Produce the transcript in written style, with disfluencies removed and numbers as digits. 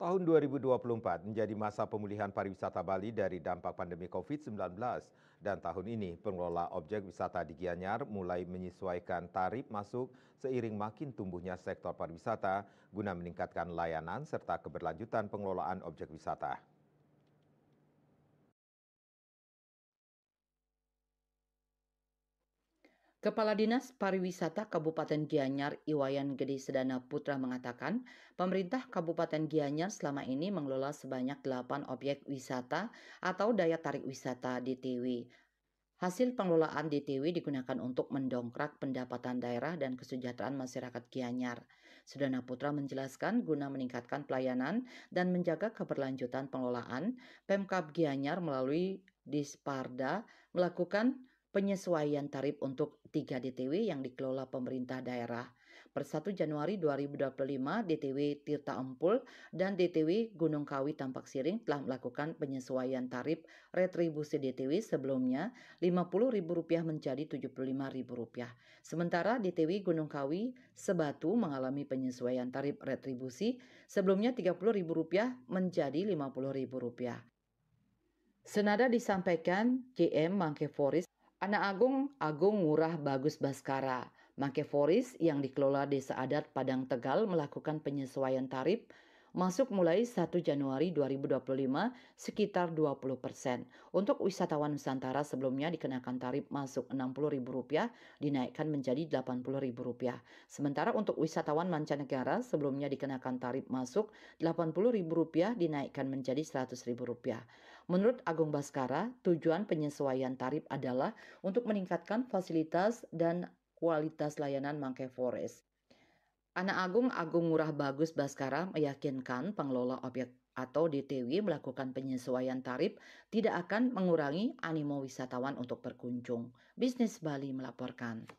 Tahun 2024 menjadi masa pemulihan pariwisata Bali dari dampak pandemi COVID-19 dan tahun ini pengelola objek wisata di Gianyar mulai menyesuaikan tarif masuk seiring makin tumbuhnya sektor pariwisata guna meningkatkan layanan serta keberlanjutan pengelolaan objek wisata. Kepala Dinas Pariwisata Kabupaten Gianyar Iwayan Gede Sedana Putra mengatakan, pemerintah Kabupaten Gianyar selama ini mengelola sebanyak 8 objek wisata atau daya tarik wisata DTW. Hasil pengelolaan DTW digunakan untuk mendongkrak pendapatan daerah dan kesejahteraan masyarakat Gianyar. Sedana Putra menjelaskan guna meningkatkan pelayanan dan menjaga keberlanjutan pengelolaan, Pemkab Gianyar melalui Disparda melakukan penyesuaian tarif untuk 3 DTW yang dikelola pemerintah daerah. Per 1 Januari 2025, DTW Tirta Empul dan DTW Gunung Kawi Tampak Siring telah melakukan penyesuaian tarif retribusi DTW sebelumnya Rp50.000 menjadi Rp75.000. Sementara DTW Gunung Kawi Sebatu mengalami penyesuaian tarif retribusi sebelumnya Rp30.000 menjadi Rp50.000. Senada disampaikan JM Mangkeforis, Anak Agung Ngurah Bagus Baskara. Mangkeforis yang dikelola Desa Adat Padang Tegal melakukan penyesuaian tarif masuk mulai 1 Januari 2025 sekitar 20%. Untuk wisatawan Nusantara sebelumnya dikenakan tarif masuk Rp60.000 dinaikkan menjadi Rp80.000. Sementara untuk wisatawan mancanegara sebelumnya dikenakan tarif masuk Rp80.000 dinaikkan menjadi Rp100.000. Menurut Agung Baskara, tujuan penyesuaian tarif adalah untuk meningkatkan fasilitas dan kualitas layanan Mangke Forest. Agung Ngurah Bagus Baskara meyakinkan pengelola objek atau DTW melakukan penyesuaian tarif tidak akan mengurangi animo wisatawan untuk berkunjung. Bisnis Bali melaporkan.